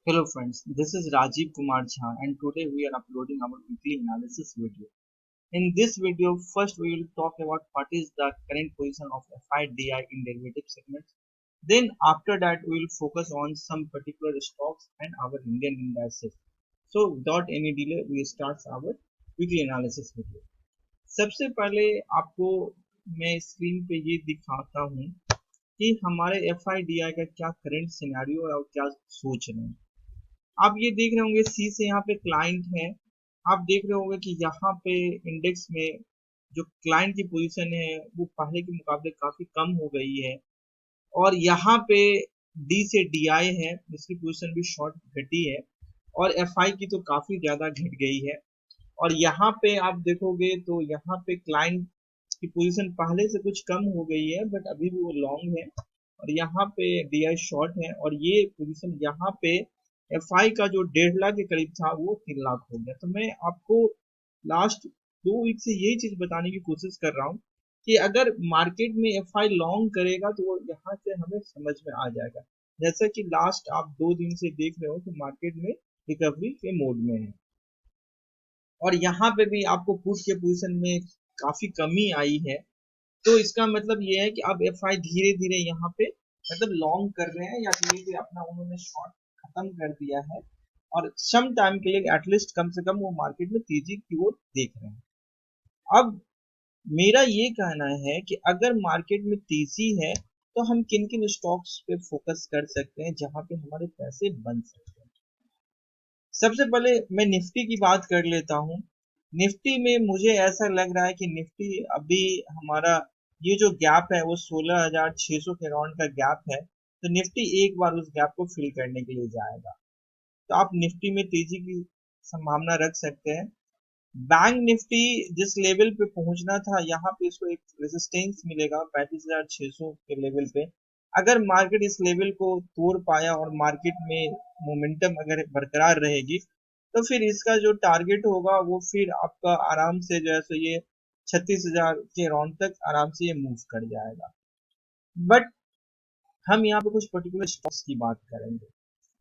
Hello friends, this is Rajiv Kumar Jha and today we are uploading our weekly analysis video. In this video, first we will talk about what is the current position of FIDI in derivative segments. Then after that we will focus on some particular stocks and our Indian indices. So without any delay, we start our weekly analysis video. सबसे पहले आपको मैं screen पे ये दिखाता हूँ कि हमारे FIDI का क्या करंट सिनेरियो है और क्या सोच रहे हैं। आप ये देख रहे होंगे सी से यहाँ पे क्लाइंट है। आप देख रहे होंगे कि यहाँ पे इंडेक्स में जो क्लाइंट की पोजीशन है वो पहले के मुकाबले काफी कम हो गई है और यहाँ पे डी से डी आई है, इसकी पोजीशन भी शॉर्ट घटी है और एफ आई की तो काफी ज्यादा घट गई है। और यहाँ पे आप देखोगे तो यहाँ पे क्लाइंट की पोजीशन पहले से कुछ कम हो गई है बट अभी भी वो लॉन्ग है और यहाँ पे डी आई शॉर्ट है और ये पोजीशन यहाँ पे एफ आई का जो 1.5 लाख के करीब था वो 3 लाख हो गया। तो मैं आपको लास्ट 2 वीक से यही चीज बताने की कोशिश कर रहा हूँ कि अगर मार्केट में एफ आई लॉन्ग करेगा तो वो यहाँ से हमें समझ में आ जाएगा। जैसा कि लास्ट आप 2 दिन से देख रहे हो कि मार्केट में रिकवरी के मोड में है और यहाँ पे भी आपको पुट के पोजीशन में काफी कमी आई है। तो इसका मतलब ये है कि अब एफ आई धीरे धीरे यहाँ पे मतलब लॉन्ग कर रहे हैं या धीरे धीरे अपना उन्होंने शॉर्ट खत्म कर दिया है और सम टाइम के लिए एटलीस्ट कम से कम वो मार्केट में तेजी की ओर देख रहे हैं। अब मेरा ये कहना है कि अगर मार्केट में तेजी है तो हम किन किन स्टॉक्स पे फोकस कर सकते हैं जहां पे हमारे पैसे बन सकते हैं। सबसे पहले मैं निफ्टी की बात कर लेता हूँ। निफ्टी में मुझे ऐसा लग रहा है कि निफ्टी अभी हमारा ये जो गैप है वो 16,600 के अराउंड का गैप है, तो निफ्टी एक बार उस गैप को फिल करने के लिए जाएगा। तो आप निफ्टी में तेजी की संभावना रख सकते हैं। बैंक निफ्टी जिस लेवल पे पहुंचना था यहाँ पे इसको एक रेजिस्टेंस मिलेगा 35,600 के लेवल पे। अगर मार्केट इस लेवल को तोड़ पाया और मार्केट में मोमेंटम अगर बरकरार रहेगी तो फिर इसका जो टारगेट होगा वो फिर आपका आराम से जो है सो ये 36,000 के राउंड तक आराम से ये मूव कर जाएगा। बट हम यहाँ पे कुछ पर्टिकुलर स्टॉक्स की बात करेंगे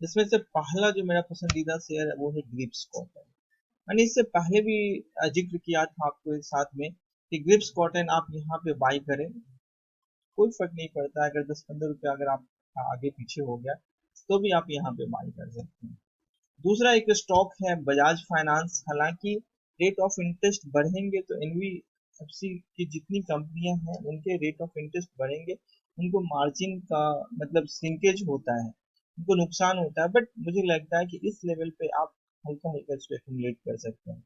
जिसमें से पहला जो मेरा पसंदीदा शेयर है वो है ग्रिप्स कॉटन। मैंने इससे पहले भी जिक्र किया था आपको एक साथ में कि ग्रिप्स कॉटन आप यहाँ पे बाई करें, कोई फर्क नहीं पड़ता अगर 10-15 रुपये अगर आप आगे पीछे हो गया तो भी आप यहाँ पे बाई कर सकते हैं। दूसरा एक स्टॉक है बजाज फाइनेंस। हालांकि रेट ऑफ इंटरेस्ट बढ़ेंगे तो एनबीएफसी की जितनी कंपनियां हैं उनके रेट ऑफ इंटरेस्ट बढ़ेंगे, उनको मार्जिन का मतलब श्रिंकेज होता है, उनको नुकसान होता है। बट मुझे लगता है कि इस लेवल पे आप हल्का हल्का इसको एक्यूमुलेट कर सकते हैं।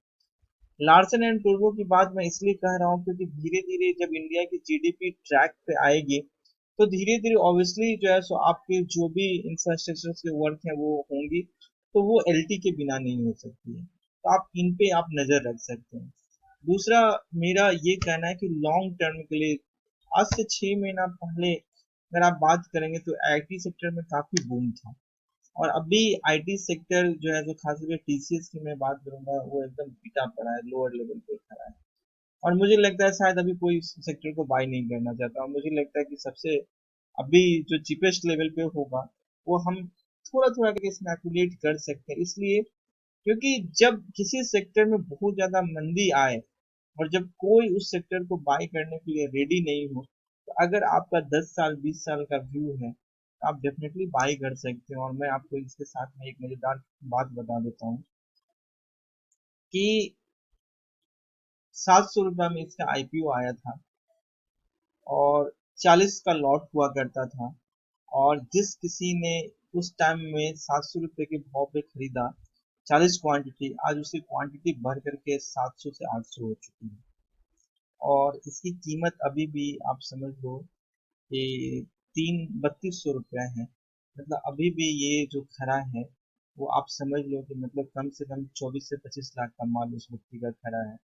लार्सन एंड टूब्रो की बात मैं इसलिए कह रहा हूँ क्योंकि धीरे धीरे जब इंडिया की जीडीपी ट्रैक पे आएगी तो धीरे धीरे ऑब्वियसली जो है सो आपके जो भी इंफ्रास्ट्रक्चर के वर्क है वो होंगी, तो वो एलटी के बिना नहीं हो सकती है। तो आप इन पे आप नजर रख सकते हैं। दूसरा मेरा ये कहना है कि लॉन्ग टर्म के लिए आज से 6 महीना पहले अगर आप बात करेंगे तो आईटी सेक्टर में काफी बूम था और अभी आईटी सेक्टर जो है जो खास करके टीसीएस की मैं बात करूंगा वो एकदम पिटा पड़ा है, लोअर लेवल पे खड़ा है। और मुझे लगता है शायद अभी कोई इस सेक्टर को बाय नहीं करना चाहता और मुझे लगता है कि सबसे अभी जो चीपेस्ट लेवल पे होगा वो हम थोड़ा थोड़ा करके इसमें एक्यूमुलेट कर सकते हैं। इसलिए क्योंकि जब किसी सेक्टर में बहुत ज्यादा मंदी आए और जब कोई उस सेक्टर को बाय करने के लिए रेडी नहीं हो तो अगर आपका 10 साल 20 साल का व्यू है तो आप डेफिनेटली बाय कर सकते हैं। और मैं आपको इसके साथ में एक मजेदार बात बता देता हूँ कि 700 रुपया में इसका आईपीओ आया था और 40 का लॉट हुआ करता था। और जिस किसी ने उस टाइम में 700 रुपये के भाव पे खरीदा 40 क्वांटिटी, आज उसकी क्वांटिटी बढ़ करके 700 से 800 हो चुकी है और इसकी कीमत अभी भी आप समझ लो कि 3200 रुपया है। मतलब अभी भी ये जो खरा है वो आप समझ लो कि मतलब कम से कम 24 से 25 लाख का माल उस व्यक्ति का खरा है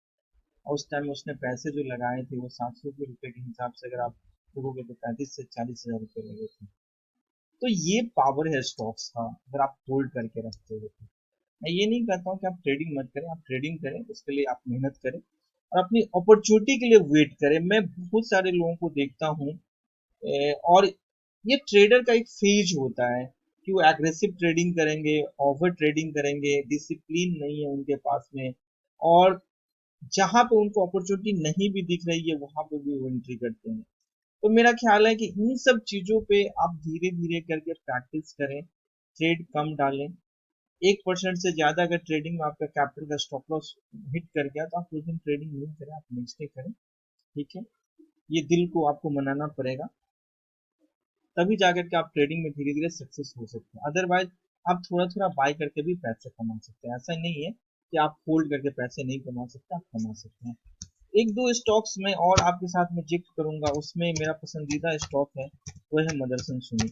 और उस टाइम उसने पैसे जो लगाए थे वो 700 रुपये के हिसाब से अगर आप देखोगे तो 35 से 40 हजार रुपये लगे थे। तो ये पावर है स्टॉक्स का अगर आप होल्ड करके रखते हो तो। मैं ये नहीं कहता हूँ कि आप ट्रेडिंग मत करें, आप ट्रेडिंग करें, उसके लिए आप मेहनत करें और अपनी अपॉर्चुनिटी के लिए वेट करें। मैं बहुत सारे लोगों को देखता हूँ और ये ट्रेडर का एक फेज होता है कि वो एग्रेसिव ट्रेडिंग करेंगे, ओवर ट्रेडिंग करेंगे, डिसिप्लिन नहीं है उनके पास में, और जहां पे उनको अपॉर्चुनिटी नहीं भी दिख रही है वहां पे भी वो एंट्री करते हैं। तो मेरा ख्याल है कि इन सब चीजों पे आप धीरे धीरे करके प्रैक्टिस करें, ट्रेड कम डालें। 1% से ज्यादा अगर ट्रेडिंग में आपका कैपिटल का स्टॉप लॉस हिट कर गया तो आप उस दिन ट्रेडिंग नहीं करें, आप नेक्स्ट डे करें। ठीक है, ये दिल को आपको मनाना पड़ेगा, तभी जाकर के आप ट्रेडिंग में धीरे धीरे सक्सेस हो सकते हैं। अदरवाइज आप थोड़ा थोड़ा बाय करके भी पैसे कमा सकते हैं। ऐसा नहीं है कि आप होल्ड करके पैसे नहीं कमा सकते, आप कमा सकते हैं। एक दो स्टॉक्स में और आपके साथ में जिक्र करूंगा, उसमें मेरा पसंदीदा स्टॉक है वो है मदरसन सुमी।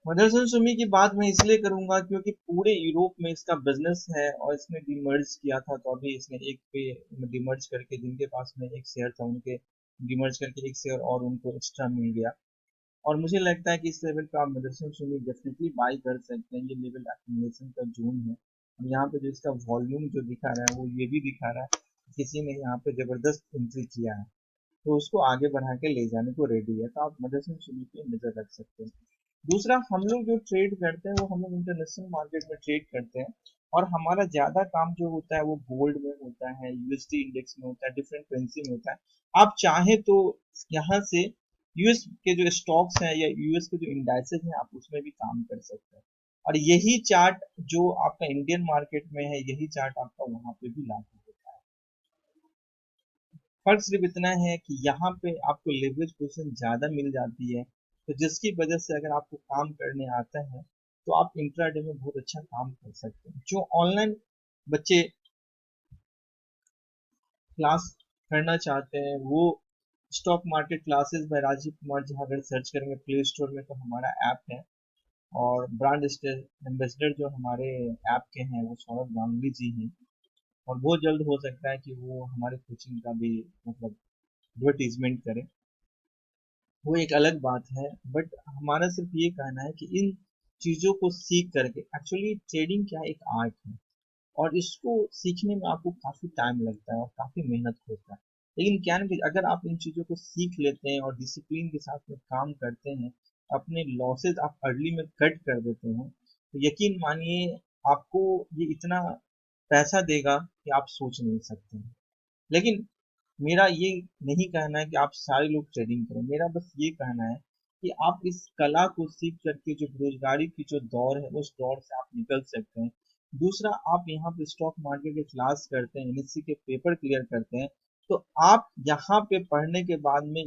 मदरसन सुमी की बात मैं इसलिए करूंगा क्योंकि पूरे यूरोप में इसका बिजनेस है, और इसने डिमर्ज किया था तो अभी इसने एक पे डिमर्ज करके, जिनके पास में एक शेयर था उनके डिमर्ज करके एक शेयर और उनको एक्स्ट्रा मिल गया। और मुझे लगता है कि इस लेवल पे आप मदरसन सुमी डेफिनेटली बाई कर सकते हैं। ये लेवल एक्यूमुलेशन का जोन है। और यहाँ पे जो इसका वॉल्यूम जो दिखा रहा है वो ये भी दिखा रहा है कि किसी ने यहाँ पे जबरदस्त एंट्री किया है, तो उसको आगे बढ़ा के ले जाने को रेडी है, तो आप मदरसन सुमी पे नजर रख सकते हैं। दूसरा, हम लोग जो ट्रेड करते हैं वो हम लोग इंटरनेशनल मार्केट में ट्रेड करते हैं, और हमारा ज्यादा काम जो होता है वो गोल्ड में होता है, यूएसडी इंडेक्स में होता है, डिफरेंट करेंसी में होता है। आप चाहे तो यहाँ से यूएस के जो स्टॉक्स हैं या यूएस के जो इंडाइसेस हैं आप उसमें भी काम कर सकते हैं। और यही चार्ट जो आपका इंडियन मार्केट में है, यही चार्ट आपका वहां पे भी लागू होता है। फर्क सिर्फ इतना है कि यहाँ पे आपको लेवरेज पोजीशन ज्यादा मिल जाती है, तो जिसकी वजह से अगर आपको काम करने आता है तो आप इंट्राडे में बहुत अच्छा काम कर सकते हैं। जो ऑनलाइन बच्चे क्लास करना चाहते हैं वो stock market classes by Rajeev Kumar ji अगर सर्च करेंगे प्ले स्टोर में तो हमारा ऐप है। और ब्रांड एम्बेसडर जो हमारे ऐप के हैं वो सौरभ गांगुली जी हैं, और बहुत जल्द हो सकता है कि वो हमारे कोचिंग का भी मतलब एडवर्टीजमेंट करें, वो एक अलग बात है। बट हमारा सिर्फ ये कहना है कि इन चीजों को सीख करके, एक्चुअली ट्रेडिंग क्या एक आर्ट है, और इसको सीखने में आपको काफी टाइम लगता है और काफी मेहनत होता है। लेकिन क्या है कि अगर आप इन चीजों को सीख लेते हैं और डिसिप्लिन के साथ में काम करते हैं, अपने लॉसेस आप अर्ली में कट कर देते हैं, तो यकीन मानिए आपको ये इतना पैसा देगा कि आप सोच नहीं सकते हैं। लेकिन मेरा ये नहीं कहना है कि आप सारे लोग ट्रेडिंग करें, मेरा बस ये कहना है कि आप इस कला को सीख करके जो बेरोजगारी की जो दौर है उस दौर से आप निकल सकते हैं। दूसरा, आप यहाँ पे स्टॉक मार्केट के क्लास करते हैं, एनएससी के पेपर क्लियर करते हैं, तो आप यहाँ पे पढ़ने के बाद में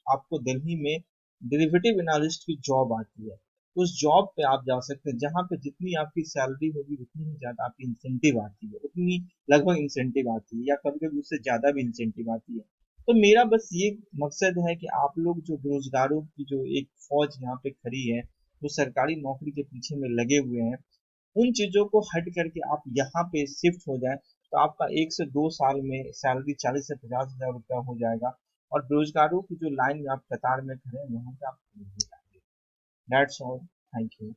आपको दिल्ली में डेरिवेटिव एनालिस्ट की जॉब आती है। उस जॉब पे आप जा सकते हैं जहाँ पे जितनी आपकी सैलरी होगी उतनी ही ज्यादा आपकी इंसेंटिव आती है, उतनी लगभग इंसेंटिव आती है, या कभी कभी उससे ज्यादा भी इंसेंटिव आती है। तो मेरा बस ये मकसद है कि आप लोग जो बेरोजगारों की जो एक फौज यहाँ पे खड़ी है, जो सरकारी नौकरी के पीछे में लगे हुए हैं, उन चीजों को हट करके आप यहाँ पे शिफ्ट हो जाए, तो आपका 1 से 2 साल में सैलरी 40 से 50 हजार रुपया हो जाएगा, और बेरोजगारों की जो लाइन में आप कतार में खड़े हैं वहां पे आप खड़े हो जाएंगे। That's all. Thank you.